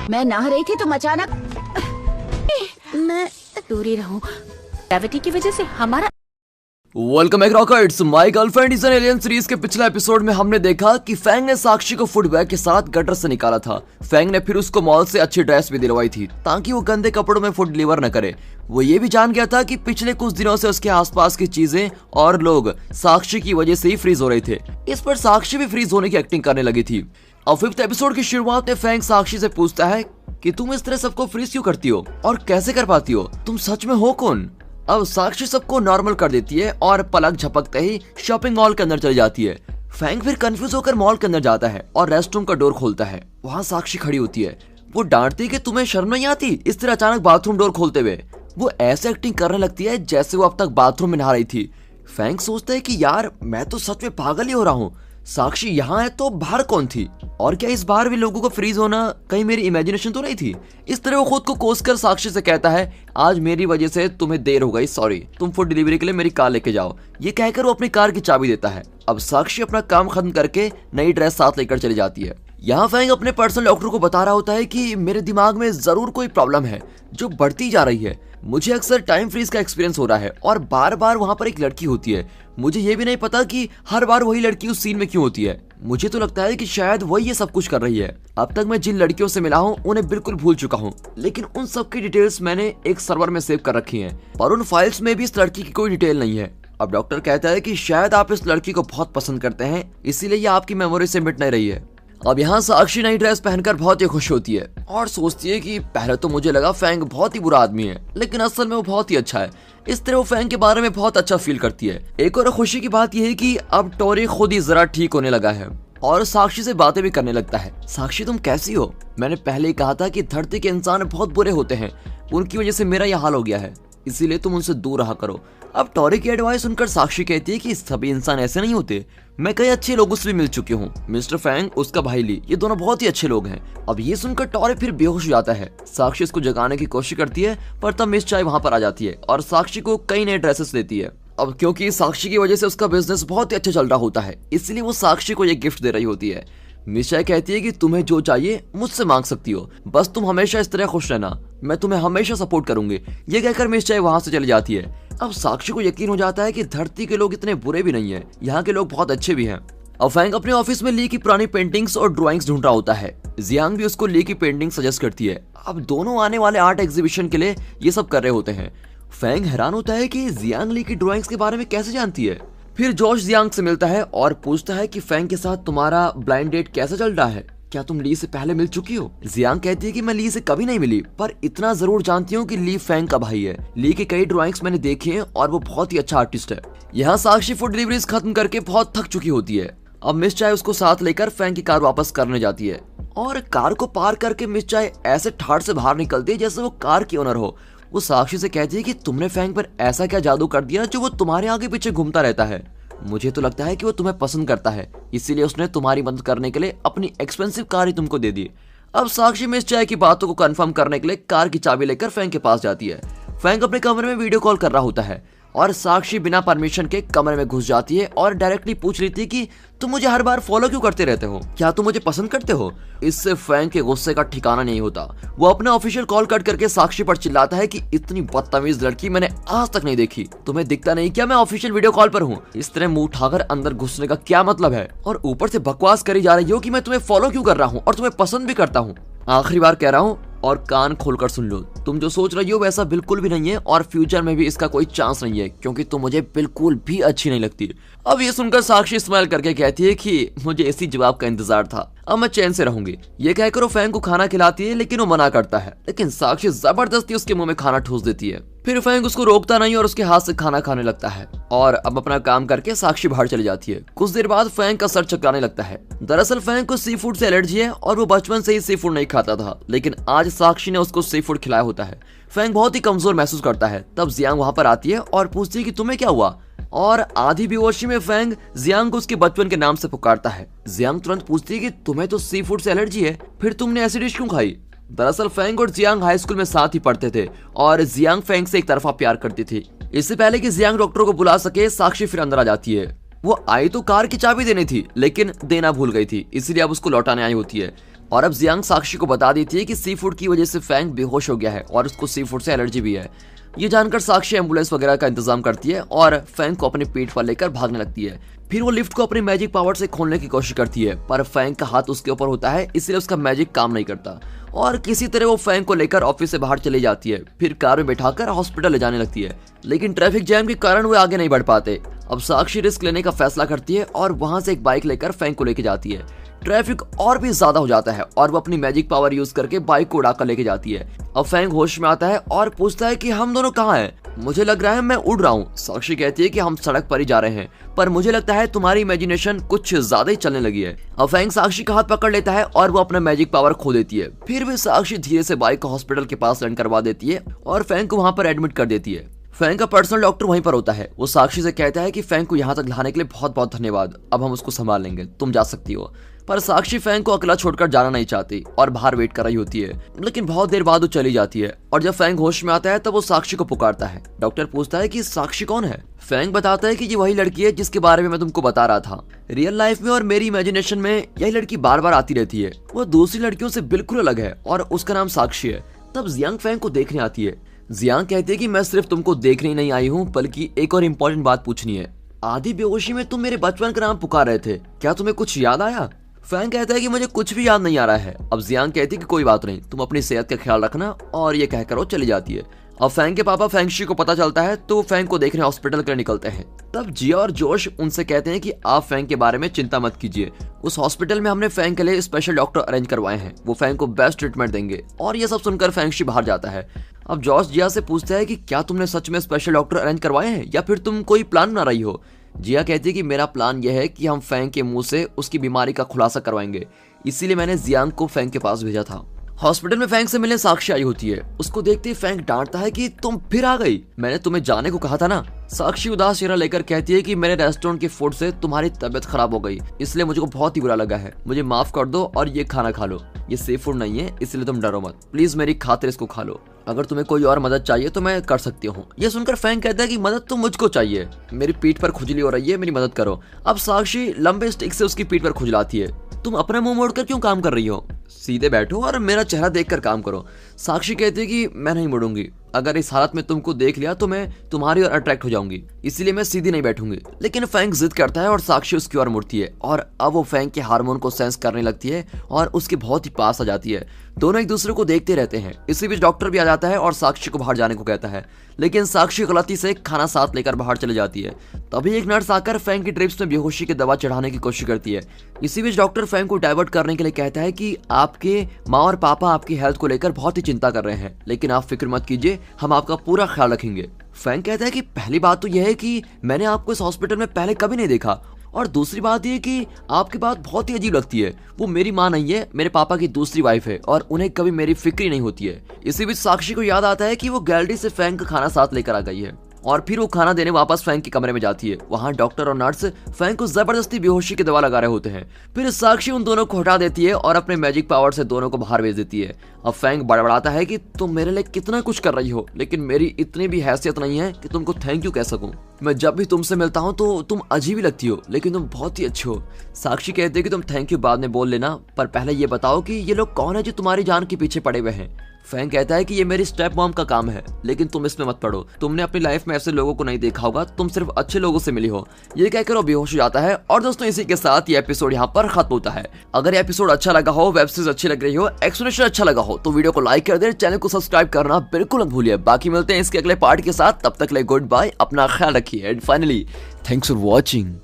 मैं नहा रही थी तुम अचानक। मैं दूरी रहूं, ग्रेविटी की वजह से हमारा। Welcome back rockers. My girlfriend is an alien series के पिछले एपिसोड में हमने देखा कि फैंग ने साक्षी को फुट बैग के साथ गटर से निकाला था। फैंग ने फिर उसको मॉल से अच्छी ड्रेस भी दिलवाई थी ताकि वो गंदे कपड़ों में फूड डिलीवर न करे। वो ये भी जान गया था कि पिछले कुछ दिनों से उसके आसपास की चीजें और लोग साक्षी की वजह से ही फ्रीज हो रहे थे। इस पर साक्षी भी फ्रीज होने की एक्टिंग करने लगी थी। और 5th एपिसोड की शुरुआत में फैंग साक्षी से पूछता है कि तुम इस तरह सबको फ्रीज क्यों करती हो और कैसे कर पाती हो, तुम सच में हो कौन। अब साक्षी सबको नॉर्मल कर देती है और पलक झपकते ही शॉपिंग मॉल के अंदर चली जाती है। फैंग फिर कंफ्यूज होकर मॉल के अंदर जाता है और रेस्टरूम का डोर खोलता है। वहाँ साक्षी खड़ी होती है। वो डांटती है कि तुम्हें शर्म नहीं आती इस तरह अचानक बाथरूम डोर खोलते हुए। वो ऐसे एक्टिंग करने लगती है जैसे वो अब तक बाथरूम में नहा रही थी। फैंग सोचता है कि यार मैं तो सच में पागल ही हो रहा हूँ, साक्षी यहाँ है तो बाहर कौन थी, और क्या इस बार भी लोगों को फ्रीज होना कहीं मेरी इमेजिनेशन तो नहीं थी। इस तरह वो खुद को कोसकर साक्षी से कहता है आज मेरी वजह से तुम्हें देर हो गई, सॉरी, तुम फूड डिलीवरी के लिए मेरी कार लेके जाओ। ये कहकर वो अपनी कार की चाबी देता है। अब साक्षी अपना काम खत्म करके नई ड्रेस साथ लेकर चली जाती है। यहाँ फैंग अपने पर्सनल डॉक्टर को बता रहा होता है कि मेरे दिमाग में जरूर कोई प्रॉब्लम है जो बढ़ती जा रही है। मुझे अक्सर टाइम फ्रीज का एक्सपीरियंस हो रहा है और बार बार वहाँ पर एक लड़की होती है। मुझे ये भी नहीं पता कि हर बार वही लड़की उस सीन में क्यों होती है। मुझे तो लगता है कि शायद वही ये सब कुछ कर रही है। अब तक मैं जिन लड़कियों से मिला हूँ उन्हें बिल्कुल भूल चुका हूँ, लेकिन उन सब की डिटेल्स मैंने एक सर्वर में सेव कर रखी हैं, पर उन फाइल्स में भी इस लड़की की कोई डिटेल नहीं है। अब डॉक्टर कहता है कि शायद आप इस लड़की को बहुत पसंद करते हैं, इसीलिए ये आपकी मेमोरी से मिट नहीं रही है। अब यहाँ साक्षी नई ड्रेस पहनकर बहुत ही खुश होती है और सोचती है कि पहले तो मुझे लगा फैंग बहुत ही बुरा आदमी है, लेकिन असल में वो बहुत ही अच्छा है। इस तरह वो फैंग के बारे में बहुत अच्छा फील करती है। एक और खुशी की बात यह है कि अब टोरी खुद ही जरा ठीक होने लगा है और साक्षी से बातें भी करने लगता है। साक्षी तुम कैसी हो, मैंने पहले ही कहा था कि धरती के इंसान बहुत बुरे होते हैं, उनकी वजह से मेरा यह हाल हो गया है, इसीलिए तुम उनसे दूर रहा करो। अब टोरी की एडवाइस सुनकर साक्षी कहती है कि सभी इंसान ऐसे नहीं होते, मैं कई अच्छे लोगों से भी मिल चुकी हूँ। मिस्टर फैंग, उसका भाई ली, ये दोनों बहुत ही अच्छे लोग हैं। अब ये सुनकर टोरी फिर बेहोश हो जाता है। साक्षी इसको जगाने की कोशिश करती है, पर तब मिस चाय वहाँ पर आ जाती है और साक्षी को कई नए ड्रेसेस देती है। अब क्योंकि साक्षी की वजह से उसका बिजनेस बहुत ही अच्छा चल रहा होता है, इसलिए वो साक्षी को ये गिफ्ट दे रही होती है। मिस चाय कहती है कि तुम्हें जो चाहिए मुझसे मांग सकती हो, बस तुम हमेशा इस तरह खुश रहना, मैं तुम्हें हमेशा सपोर्ट करूंगी। ये कहकर मिस चाय वहां से चली जाती है। अब साक्षी को यकीन हो जाता है कि धरती के लोग इतने बुरे भी नहीं है, यहाँ के लोग बहुत अच्छे भी हैं। अब फैंग अपने ऑफिस में ली की पुरानी पेंटिंग्स और ड्राइंग्स ढूंढ रहा होता है। जियांग भी उसको ली की पेंटिंग सजेस्ट करती है। अब दोनों आने वाले आर्ट एग्जीबिशन के लिए ये सब कर रहे होते हैं। फैंग हैरान होता है कि जियांग ली की ड्राइंग्स के बारे में कैसे जानती है। फिर जोश जियांग से मिलता है और पूछता है कि फैंग के साथ तुम्हारा ब्लाइंड डेट कैसा चल रहा है, क्या तुम ली से पहले मिल चुकी हो। जियांग कहती है कि मैं ली से कभी नहीं मिली, पर इतना जरूर जानती हूँ कि ली फैंग का भाई है। ली के कई ड्राइंग्स मैंने देखी हैं और वो बहुत ही अच्छा आर्टिस्ट है। यहाँ साक्षी फूड डिलीवरीज खत्म करके बहुत थक चुकी होती है। अब मिस चाय उसको साथ लेकर फैंग की कार वापस करने जाती है और कार को पार करके मिस चाय ऐसे ठाड़ से बाहर निकलती है जैसे वो कार की ओनर हो। वो साक्षी से कहती है कि तुमने फैंग पर ऐसा क्या जादू कर दिया जो वो तुम्हारे आगे पीछे घूमता रहता है। मुझे तो लगता है कि वो तुम्हें पसंद करता है, इसीलिए उसने तुम्हारी मदद करने के लिए अपनी एक्सपेंसिव कार ही तुमको दे दी। अब साक्षी मिस चाय की बातों को कंफर्म करने के लिए कार की चाबी लेकर फैंग के पास जाती है। फैंग अपने कमरे में वीडियो कॉल कर रहा होता है और साक्षी बिना परमिशन के कमरे में घुस जाती है और डायरेक्टली पूछ लेती है कि तुम मुझे हर बार फॉलो क्यों करते रहते हो, क्या तुम मुझे पसंद करते हो। इससे फैंग के गुस्से का ठिकाना नहीं होता। वो अपना ऑफिशियल कॉल कट करके साक्षी पर चिल्लाता है कि इतनी बदतमीज लड़की मैंने आज तक नहीं देखी, तुम्हें दिखता नहीं क्या मैं ऑफिशियल वीडियो कॉल पर हूँ। इस तरह मुंह उठाकर अंदर घुसने का क्या मतलब है, और ऊपर से बकवास करी जा रही हो कि मैं तुम्हें फॉलो क्यों कर रहा हूँ और तुम्हें पसंद भी करता हूँ। आखिरी बार कह रहा हूँ और कान खोलकर सुन लो, तुम जो सोच रही हो वैसा बिल्कुल भी नहीं है और फ्यूचर में भी इसका कोई चांस नहीं है, क्योंकि तुम मुझे बिल्कुल भी अच्छी नहीं लगती। अब ये सुनकर साक्षी स्माइल करके कहती है कि मुझे इसी जवाब का इंतजार था, अब मैं चैन से रहूंगी। ये कहकर वो फैंग को खाना खिलाती है, लेकिन वो मना करता है, लेकिन साक्षी जबरदस्ती उसके मुंह में खाना ठूस देती है। फिर फैंग उसको रोकता नहीं और उसके हाथ से खाना खाने लगता है और अब अपना काम करके साक्षी बाहर चली जाती है। कुछ देर बाद फैंग का सर चकराने लगता है। दरअसल फैंग को सी फूड से एलर्जी है और वो बचपन से ही सी फूड नहीं खाता था, लेकिन आज साक्षी ने उसको सी फूड खिलाया होता है। फैंग बहुत ही कमजोर महसूस करता है। तब जियांग वहां पर आती है और पूछती है कि तुम्हें क्या हुआ, और आधी बेहोशी में फैंग जियांग को उसके बचपन के नाम से पुकारता है। जियांग तुरंत पूछती है कि तुम्हें तो सी फूड से एलर्जी है, फिर तुमने ऐसी डिश क्यों खाई। दरअसल फैंग और जियांग हाई स्कूल में साथ ही पढ़ते थे और जियांग फैंग से एक तरफा प्यार करती थी। इससे पहले कि जियांग डॉक्टर को बुला सके, साक्षी फिर अंदर आ जाती है। वो आई तो कार की चाबी देनी थी, लेकिन देना भूल गई थी, इसलिए अब उसको लौटाने आई होती है। और अब जियांग साक्षी को बता देती है कि सी फूड की वजह से फैंग बेहोश हो गया है और उसको सी फूड से एलर्जी भी है। ये जानकर साक्षी एम्बुलेंस वगैरह का इंतजाम करती है और फैंग को अपने पीठ पर लेकर भागने लगती है। फिर वो लिफ्ट को अपनी मैजिक पावर से खोलने की कोशिश करती है, पर फैंग का हाथ उसके ऊपर होता है, इसलिए उसका मैजिक काम नहीं करता और किसी तरह वो फैंग को लेकर ऑफिस से बाहर चली जाती है। फिर कार में बैठाकर हॉस्पिटल ले जाने लगती है, लेकिन ट्रैफिक जैम के कारण वो आगे नहीं बढ़ पाते। अब साक्षी रिस्क लेने का फैसला करती है और वहां से एक बाइक लेकर फैंग को लेके जाती है। ट्रैफिक और भी ज्यादा हो जाता है और वो अपनी मैजिक पावर यूज करके बाइक को उड़ाकर लेके जाती है। अब फैंग होश में आता है और पूछता है कि हम दोनों कहाँ हैं? मुझे लग रहा है मैं उड़ रहा हूँ। साक्षी कहती है कि हम सड़क पर ही जा रहे हैं, पर मुझे लगता है तुम्हारी इमेजिनेशन कुछ ज्यादा ही चलने लगी है। अब फैंग साक्षी का हाथ पकड़ लेता है और वो अपना मैजिक पावर खो देती है। फिर भी साक्षी धीरे से बाइक को हॉस्पिटल के पास लैंड करवा देती है और फैंग को वहां पर एडमिट कर देती है। फैंग का पर्सनल डॉक्टर वहीं पर होता है। वो साक्षी से कहता है कि फैंग को यहाँ तक लाने के लिए बहुत बहुत धन्यवाद, अब हम उसको संभाल लेंगे, तुम जा सकती हो। पर साक्षी फैंग को अकेला छोड़कर जाना नहीं चाहती और बाहर वेट कर रही होती है, लेकिन बहुत देर बाद वो चली जाती है और जब फैंग होश में आता है तब वो साक्षी को पुकारता है। डॉक्टर पूछता है कि साक्षी कौन है? फैंग बताता है कि ये वही लड़की है जिसके बारे में मैं तुमको बता रहा था। रियल लाइफ में और मेरी इमेजिनेशन में यही लड़की बार बार आती रहती है। वो दूसरी लड़कियों से बिल्कुल अलग है और उसका नाम साक्षी है। तब जियांग फैंग को देखने आती है। जियांग कहती है कि मैं सिर्फ तुमको देखने नहीं आई हूँ, बल्कि एक और इम्पोर्टेंट बात पूछनी है। आधी बेहोशी में तुम मेरे बचपन का नाम पुकार रहे थे, क्या तुम्हें कुछ याद आया? फैंग कहता है कि मुझे कुछ भी याद नहीं आ रहा है। अब जियांग कहती है कि कोई बात नहीं, तुम अपनी सेहत का ख्याल रखना, और ये कहकर वो चली जाती है। अब फैंग के पापा फैंगशी को पता चलता है तो फैंग को देखने हॉस्पिटल के लिए निकलते हैं। तब जिया और जोश उनसे कहते हैं कि आप फैंग के बारे में चिंता मत कीजिए, उस हॉस्पिटल में हमने फैंग के लिए स्पेशल डॉक्टर अरेंज करवाए हैं, वो फैंग को बेस्ट ट्रीटमेंट देंगे। और ये सब सुनकर फैंगशी बाहर जाता है। अब जॉश जिया से पूछता है कि क्या तुमने सच में स्पेशल डॉक्टर अरेंज करवाए हैं या फिर तुम कोई प्लान बना रही हो? जिया कहती है कि मेरा प्लान यह है कि हम फैंग के मुंह से उसकी बीमारी का खुलासा करवाएंगे, इसीलिए मैंने जियांग को फैंग के पास भेजा था। हॉस्पिटल में फैंग से मिलने साक्षी आई होती है। उसको देखते ही फैंग डांटता है कि तुम फिर आ गई, मैंने तुम्हें जाने को कहा था ना। साक्षी उदास चेहरा लेकर कहती है कि मेरे रेस्टोरेंट के फूड से तुम्हारी तबीयत खराब हो गई, इसलिए मुझे बहुत ही बुरा लगा है, मुझे माफ कर दो और ये खाना खा लो। ये सेफ फूड नहीं है, इसलिए तुम डरो मत, प्लीज मेरी खातिर इसको खा लो। अगर तुम्हें कोई और मदद चाहिए तो मैं कर सकती हूँ। ये सुनकर फैंग कहता है कि मदद तो मुझको चाहिए, मेरी पीठ पर खुजली हो रही है, मेरी मदद करो। अब साक्षी लंबे स्टिक से उसकी पीठ पर खुजलाती है। तुम अपना मुंह मोड़कर क्यों काम कर रही हो? सीधे बैठो और मेरा चेहरा देखकर काम करो। साक्षी कहती है कि मैं नहीं मुड़ूंगी, अगर इस हालत में तुमको देख लिया तो मैं तुम्हारी ओर अट्रैक्ट हो जाऊंगी, इसलिए मैं सीधी नहीं बैठूंगी। लेकिन फैंग जिद करता है और साक्षी उसकी ओर मुड़ती है और अब वो फैंग के हार्मोन को सेंस करने लगती है और उसके बहुत ही पास आ जाती है। दोनों एक दूसरे को देखते रहते हैं। इसी बीच डॉक्टर भी आ जाता है और साक्षी को बाहर जाने को कहता है, लेकिन साक्षी गलती से खाना साथ लेकर बाहर चली जाती है। तभी एक नर्स आकर फैंग की ड्रिप्स में बेहोशी की दवा चढ़ाने की कोशिश करती है। इसी बीच डॉक्टर फैंग को डाइवर्ट करने के लिए कहता है कि आपके माँ और पापा आपकी हेल्थ को लेकर बहुत ही चिंता कर रहे हैं, लेकिन आप फिक्र मत कीजिए, हम आपका पूरा ख्याल रखेंगे। फैंग कहता है कि पहली बात तो यह है कि मैंने आपको इस हॉस्पिटल में पहले कभी नहीं देखा, और दूसरी बात यह कि आपकी बात बहुत ही अजीब लगती है। वो मेरी माँ नहीं है, मेरे पापा की दूसरी वाइफ है और उन्हें कभी मेरी फिक्र नहीं होती है। इसी बीच साक्षी को याद आता है कि वो गैलरी से फैंग का खाना साथ लेकर आ गई है और फिर वो खाना देने वापस फैंग के कमरे में जाती है। वहां डॉक्टर और नर्स फैंग को जबरदस्ती बेहोशी की दवा लगा रहे होते हैं। फिर साक्षी उन दोनों को हटा देती है और अपने मैजिक पावर से दोनों को बाहर भेज देती है। अब फैंग बड़बड़ाता है कि तुम मेरे लिए कितना कुछ कर रही हो, लेकिन मेरी इतनी भी हैसियत नहीं है कि तुमको थैंक यू कह सकूं। मैं जब भी तुमसे मिलता हूं तो तुम अजीब ही लगती हो, लेकिन तुम बहुत ही अच्छे हो। साक्षी कहती है कि तुम थैंक यू बाद में बोल लेना, पर पहले ये बताओ कि ये लोग कौन है जो तुम्हारी जान के पीछे पड़े हुए हैं। फैंग कहता है कि ये मेरी स्टेप मॉम का काम है, लेकिन तुम इसमें मत पड़ो, तुमने अपनी लाइफ में ऐसे लोगों को नहीं देखा होगा, तुम सिर्फ अच्छे लोगों से मिली हो। ये कहकर वो बेहोश हो जाता है। और दोस्तों इसी के साथ ये एपिसोड यहाँ पर खत्म होता है। अगर ये एपिसोड अच्छा लगा हो, वेब सीरीज अच्छी लग रही हो, एक्सप्लेनेशन अच्छा लगा हो, तो वीडियो को लाइक कर दे, चैनल को सब्सक्राइब करना बिल्कुल मत भूलिए। बाकी मिलते हैं इसके अगले पार्ट के साथ, तब तक ले गुड बाय, अपना ख्याल रखिए and finally thanks for watching.